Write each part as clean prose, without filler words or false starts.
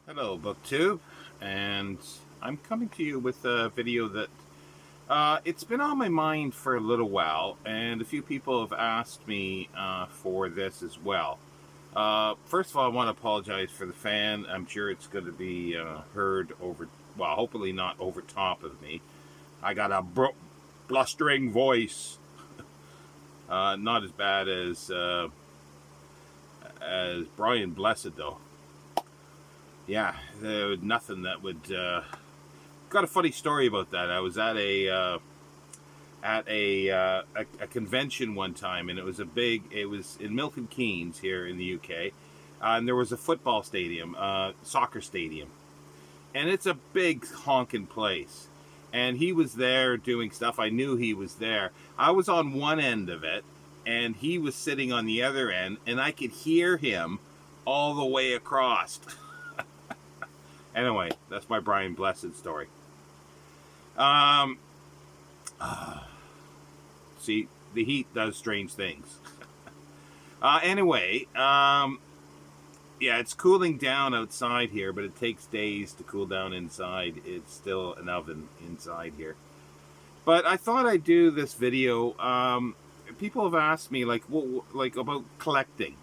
Hello, BookTube, and I'm coming to you with a video that it's been on my mind for a little while, and a few people have asked me for this as well. First of all, I want to apologize for the fan. I'm sure it's going to be heard over, well, hopefully not over top of me. I got a blustering voice, not as bad as Brian Blessed though. Yeah, there was nothing that would. Got a funny story about that. I was at a convention one time, and it was it was in Milton Keynes here in the UK, and there was a football stadium, soccer stadium, and it's a big honking place. And he was there doing stuff. I knew he was there. I was on one end of it, and he was sitting on the other end, and I could hear him all the way across. Anyway, that's my Brian Blessed story. Um, See, the heat does strange things. Anyway, yeah, it's cooling down outside here, but it takes days to cool down inside. It's still an oven inside here. But I thought I'd do this video. People have asked me, like about collecting.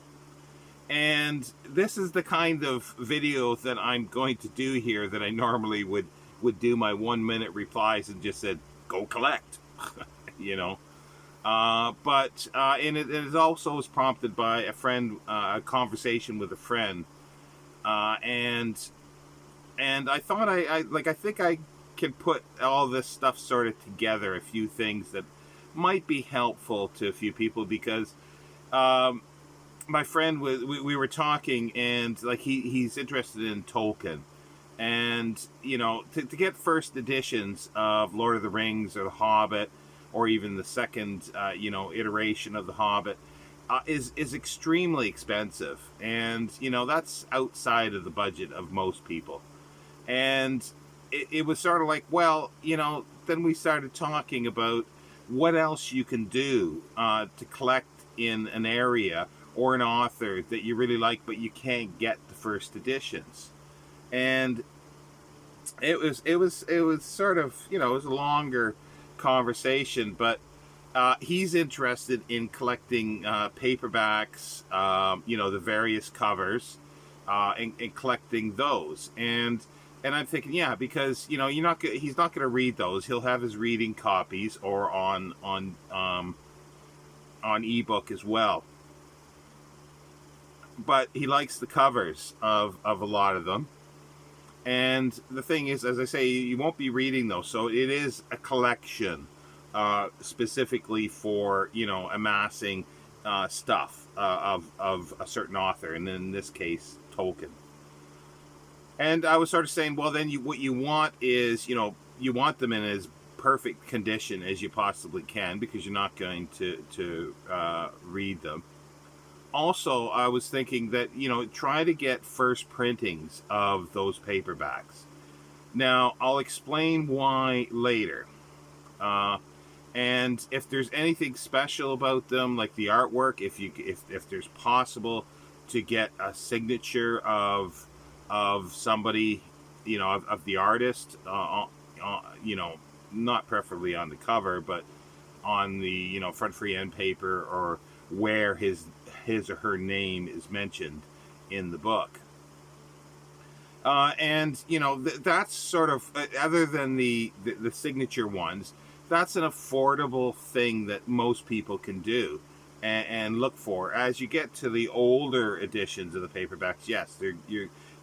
And this is the kind of video that I'm going to do here that I normally would do my 1 minute replies and just said, go collect, you know. And it also was prompted by a friend, a conversation with a friend. And I thought I think I can put all this stuff sort of together, a few things that might be helpful to a few people because, my friend we were talking, and like he's interested in Tolkien, and to get first editions of Lord of the Rings or The Hobbit, or even the second iteration of The Hobbit, is extremely expensive, and that's outside of the budget of most people. And it was sort of like, well, then we started talking about what else you can do to collect in an area or an author that you really like, but you can't get the first editions. And it was sort of, it was a longer conversation, but he's interested in collecting paperbacks, the various covers, and collecting those. And I'm thinking, yeah, because he's not going to read those. He'll have his reading copies or on ebook as well. But he likes the covers of a lot of them. And the thing is, as I say, you won't be reading those. So it is a collection specifically for, amassing stuff of a certain author. And in this case, Tolkien. And I was sort of saying, well, then what you want is, you want them in as perfect condition as you possibly can, because you're not going to read them. Also, I was thinking that, try to get first printings of those paperbacks. Now, I'll explain why later. And if there's anything special about them, like the artwork, if there's possible to get a signature of somebody, of the artist, not preferably on the cover, but on the front free end paper, or where his or her name is mentioned in the book. And that's sort of, other than the signature ones, that's an affordable thing that most people can do and look for. As you get to the older editions of the paperbacks, yes,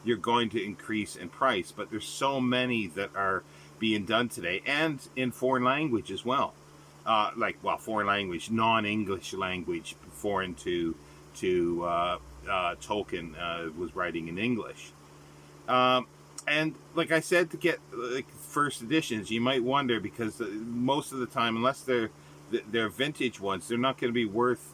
you're going to increase in price, but there's so many that are being done today, and in foreign language as well. Foreign language, non-English language, foreign to Tolkien, was writing in English. And like I said, to get first editions, you might wonder, because most of the time, unless they're vintage ones, they're not going to be worth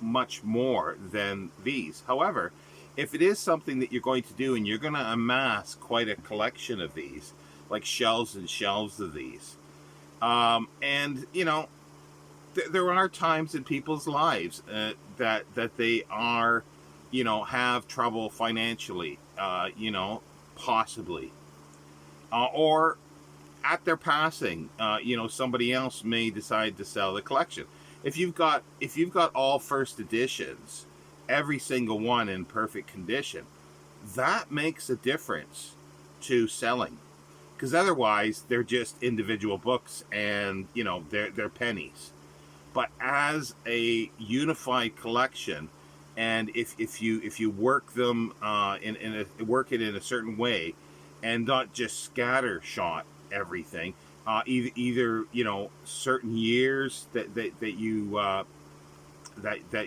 much more than these. However, if it is something that you're going to do, and you're going to amass quite a collection of these, like shelves and shelves of these, and there are times in people's lives that they are, have trouble financially, possibly, or at their passing, somebody else may decide to sell the collection. If you've got all first editions, every single one in perfect condition, that makes a difference to selling, because otherwise they're just individual books, and they're pennies. But as a unified collection, and if you work them work it in a certain way, and not just scatter shot everything, either certain years that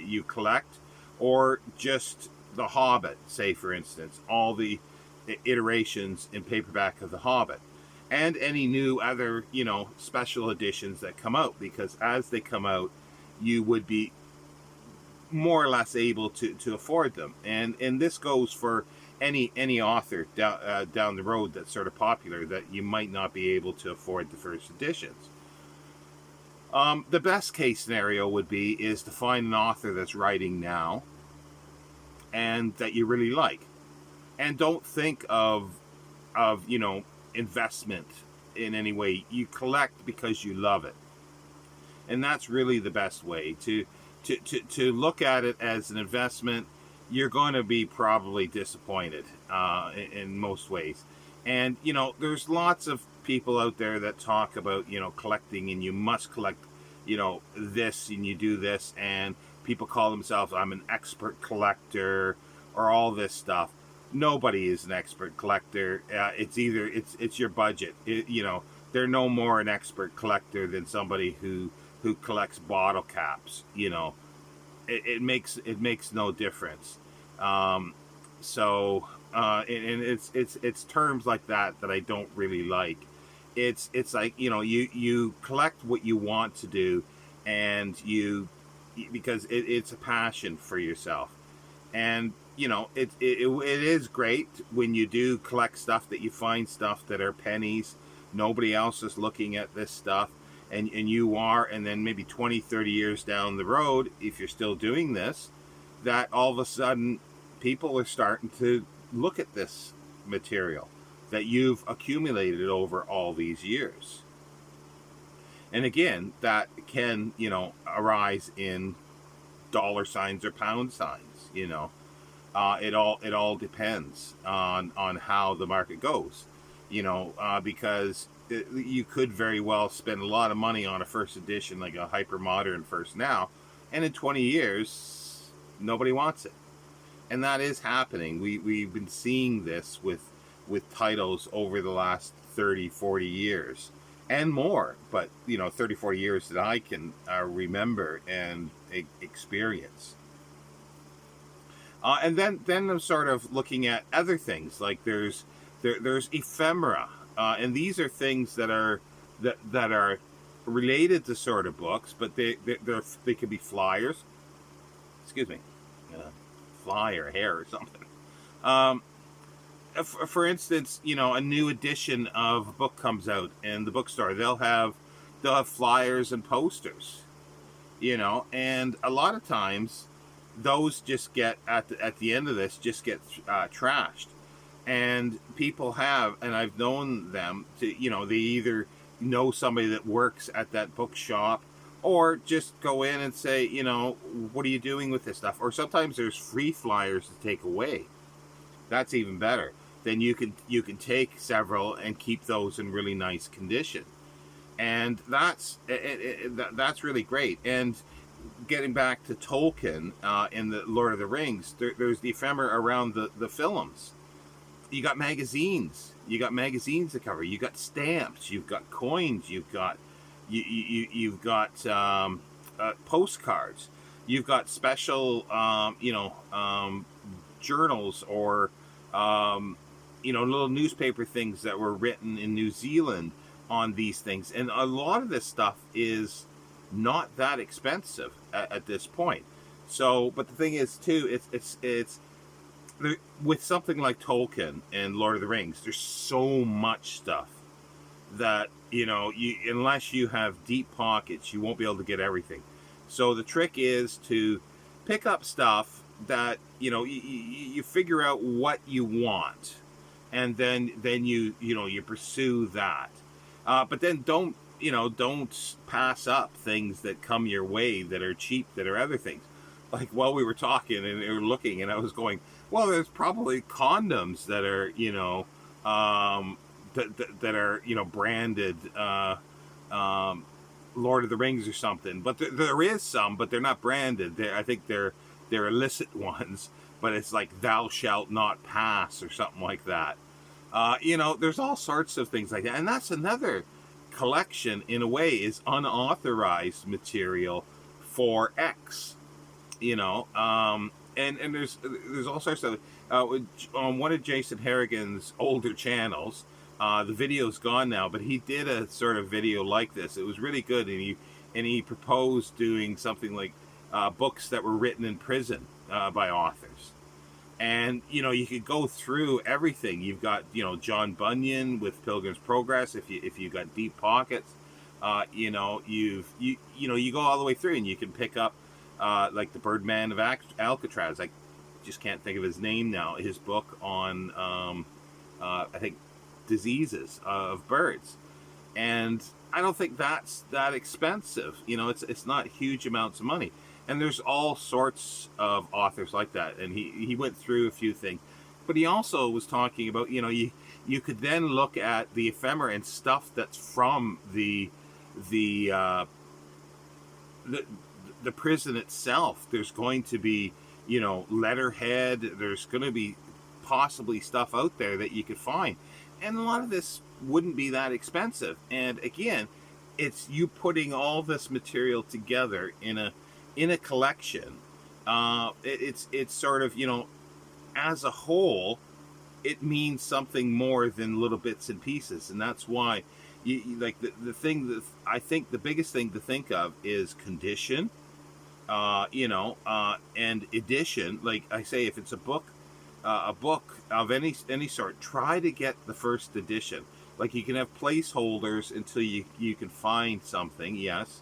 you collect, or just The Hobbit, say for instance, all the iterations in paperback of The Hobbit, and any new other special editions that come out, because as they come out, you would be more or less able to afford them, and this goes for any author down the road that's sort of popular, that you might not be able to afford the first editions. The best case scenario would be is to find an author that's writing now and that you really like, and don't think of investment in any way. You collect because you love it, and that's really the best way to look at it as an investment. You're going to be probably disappointed in most ways. And, there's lots of people out there that talk about, collecting, and you must collect, this, and you do this, and people call themselves, I'm an expert collector, or all this stuff. Nobody is an expert collector. It's your budget. They're no more an expert collector than somebody who collects bottle caps. It makes no difference. And it's terms like that I don't really like. It's like, you collect what you want to do, and because it's a passion for yourself. And it is great when you do collect stuff, that you find stuff that are pennies, nobody else is looking at this stuff, and you are, and then maybe 20, 30 years down the road, if you're still doing this, that all of a sudden people are starting to look at this material that you've accumulated over all these years. And again, that can, arise in dollar signs or pound signs. It all depends on how the market goes, because you could very well spend a lot of money on a first edition, like a hyper modern First Now, and in 20 years nobody wants it. And that is happening. We've been seeing this with titles over the last 30, 40 years and more, but 30, 40 years that I can remember and experience. And then I'm sort of looking at other things, like there's ephemera, and these are things that are related to sort of books, but they could be flyers. Excuse me, fly or hair or something. For instance, a new edition of a book comes out in the bookstore. They'll have flyers and posters, and a lot of times those just get at the end of this just get trashed. And people have, and I've known them to, they either know somebody that works at that bookshop, or just go in and say, what are you doing with this stuff? Or sometimes there's free flyers to take away. That's even better. Then you can take several and keep those in really nice condition, and that's really great. And getting back to Tolkien in the Lord of the Rings, there's the ephemera around the films. You got magazines. You got magazines to cover. You got stamps. You've got coins. You've got postcards. You've got special journals, or little newspaper things that were written in New Zealand on these things. And a lot of this stuff is not that expensive at this point. So, but the thing is too, it's with something like Tolkien and Lord of the Rings, there's so much stuff that unless you have deep pockets, you won't be able to get everything. So the trick is to pick up stuff that you figure out what you want, and then you pursue that. But then don't pass up things that come your way that are cheap, that are other things. Like while we were talking and we were looking, and I was going, well, there's probably condoms that are that are branded um, Lord of the Rings or something. But there is some, but they're not branded. I think they're illicit ones. But it's like thou shalt not pass or something like that. There's all sorts of things like that, and that's another collection in a way, is unauthorized material for X. And there's all sorts of on one of Jason Harrigan's older channels. The video's gone now, but he did a sort of video like this. It was really good, and he proposed doing something like books that were written in prison by authors. And you could go through everything. You've got John Bunyan with Pilgrim's Progress. If you've got deep pockets, you go all the way through, and you can pick up like the Birdman of Alcatraz. I just can't think of his name now. His book on I think diseases of birds, and I don't think that's that expensive. It's not huge amounts of money. And there's all sorts of authors like that. And he went through a few things. But he also was talking about, you could then look at the ephemera and stuff that's from the prison itself. There's going to be, letterhead. There's going to be possibly stuff out there that you could find. And a lot of this wouldn't be that expensive. And again, it's you putting all this material together in a collection. It's sort of, as a whole, it means something more than little bits and pieces. And that's why like the thing that I think the biggest thing to think of is condition, and edition. Like I say, if it's a book of any sort, try to get the first edition. Like you can have placeholders until you can find something, yes,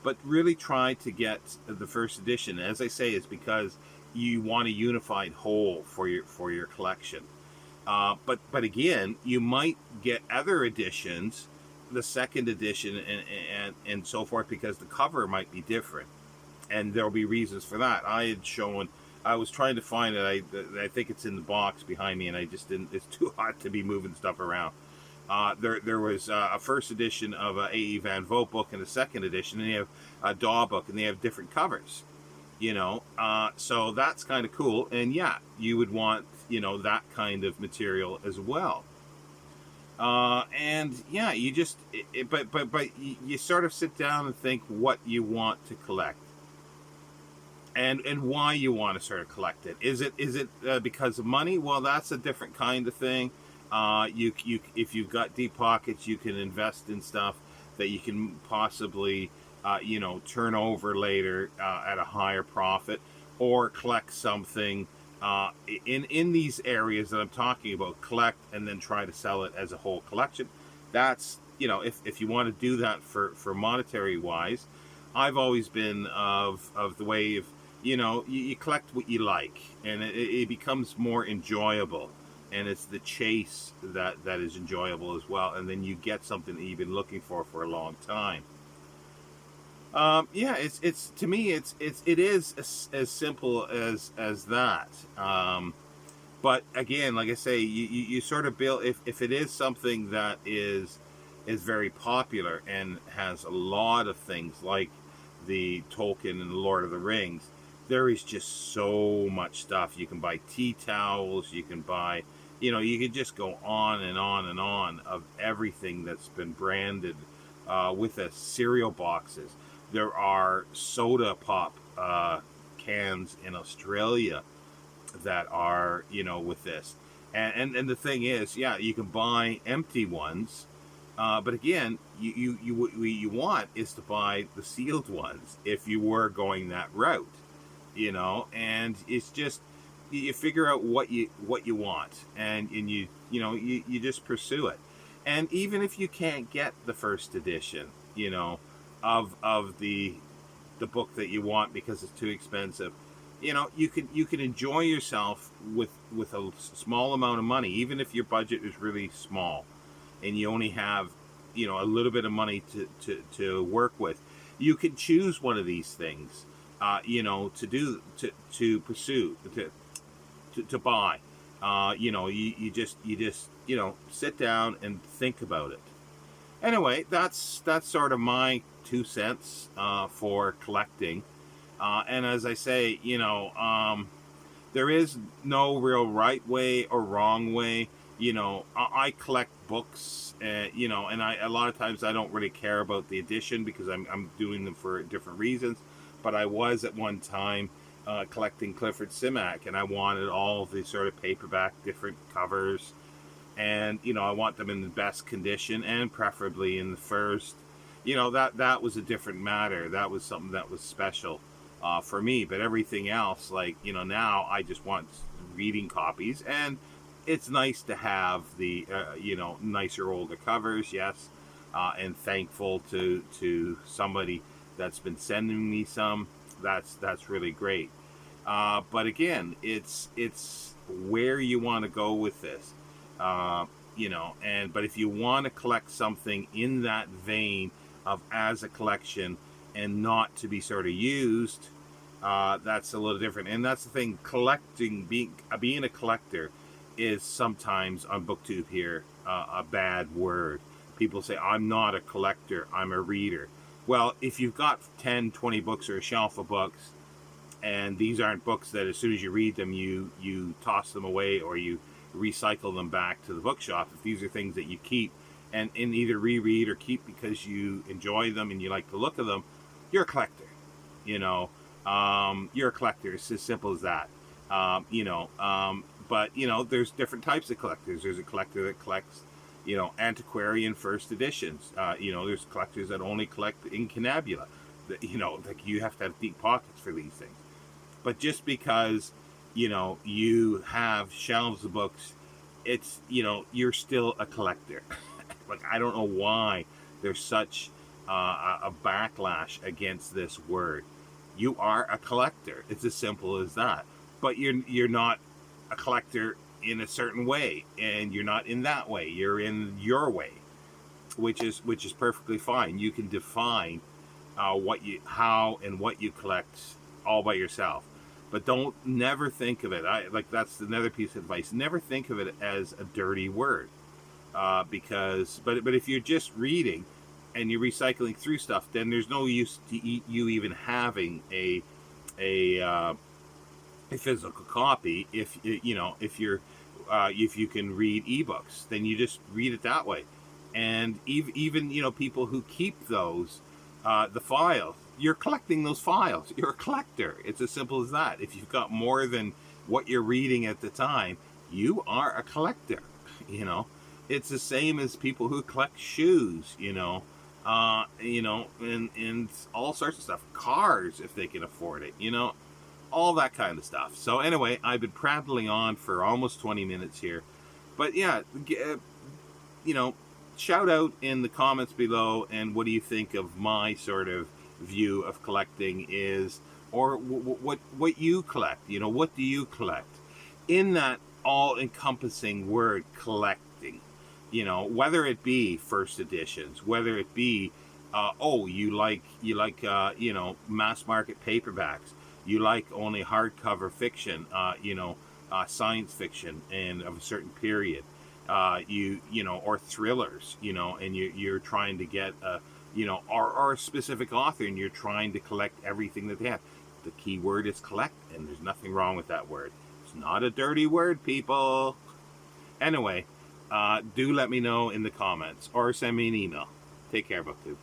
but really try to get the first edition. As I say, it's because you want a unified whole for your collection. But again, you might get other editions, the second edition and so forth, because the cover might be different, and there'll be reasons for that. I was trying to find it. I think it's in the box behind me, and I just didn't. It's too hot to be moving stuff around. There was a first edition of a A.E. Van Vogt book and a second edition, and they have a Daw book, and they have different covers. So that's kind of cool. And yeah, you would want that kind of material as well. And yeah, you just but you sort of sit down and think what you want to collect. And why you want to sort of collect it. Is it because of money? Well, that's a different kind of thing. If you've got deep pockets, you can invest in stuff that you can possibly turn over later at a higher profit, or collect something in these areas that I'm talking about. Collect and then try to sell it as a whole collection. That's if you want to do that for monetary wise. I've always been of the way of you collect what you like, and it becomes more enjoyable, and it's the chase that is enjoyable as well, and then you get something that you've been looking for a long time. Yeah, it's to me it is as simple as that. But again, like I say, you sort of build, if it is something that is very popular and has a lot of things like the Tolkien and the Lord of the Rings, there is just so much stuff. You can buy tea towels, you can buy, you can just go on and on and on of everything that's been branded with the cereal boxes. There are soda pop cans in Australia that are, with this. And the thing is, yeah, you can buy empty ones. But again, what you want is to buy the sealed ones if you were going that route, and it's just, you figure out what you want, and you just pursue it. And even if you can't get the first edition, of the book that you want because it's too expensive, you can enjoy yourself with a small amount of money, even if your budget is really small, and you only have a little bit of money to work with. You can choose one of these things, to pursue, to buy. You just sit down and think about it. Anyway, that's sort of my 2 cents for collecting. And as I say, there is no real right way or wrong way. I collect books, and a lot of times I don't really care about the edition because I'm doing them for different reasons. But I was at one time collecting Clifford Simak, and I wanted all the sort of paperback, different covers, and I want them in the best condition, and preferably in the first. That was a different matter. That was something that was special for me. But everything else, like now I just want reading copies, and it's nice to have the nicer older covers, yes, and thankful to somebody that's been sending me some. That's really great. But again, it's where you want to go with this, but if you want to collect something in that vein of as a collection and not to be sort of used, that's a little different. And that's the thing, collecting, being a collector is sometimes on BookTube here a bad word. People say, I'm not a collector, I'm a reader. Well, if you've got 10, 20 books or a shelf of books, and these aren't books that as soon as you read them, you toss them away or you recycle them back to the bookshop. If these are things that you keep and either reread or keep because you enjoy them and you like the look of them, you're a collector. You're a collector. It's as simple as that. But there's different types of collectors. There's a collector that collects antiquarian first editions. There's collectors that only collect incunabula. Like you have to have deep pockets for these things. But just because you have shelves of books, it's you're still a collector. Like, I don't know why there's such a backlash against this word. You are a collector. It's as simple as that. But you're not a collector in a certain way, and you're not in that way. You're in your way, which is perfectly fine. You can define how and what you collect all by yourself. But never think of it. That's another piece of advice. Never think of it as a dirty word, but if you're just reading and you're recycling through stuff, then there's no use to you even having a physical copy. If you can read ebooks, then you just read it that way. And even people who keep those the files, you're collecting those files. You're a collector. It's as simple as that. If you've got more than what you're reading at the time, you are a collector. It's the same as people who collect shoes. And all sorts of stuff. Cars, if they can afford it. All that kind of stuff. So anyway, I've been prattling on for almost 20 minutes here. But yeah, shout out in the comments below, and what do you think of my sort of view of collecting is, or what you collect. What do you collect in that all-encompassing word collecting? Whether it be first editions, whether it be you like mass market paperbacks, you like only hardcover fiction, science fiction and of a certain period, or thrillers, and you're trying to get or a specific author, and you're trying to collect everything that they have. The key word is collect, and there's nothing wrong with that word. It's not a dirty word, people. Anyway, do let me know in the comments or send me an email. Take care, BookTube.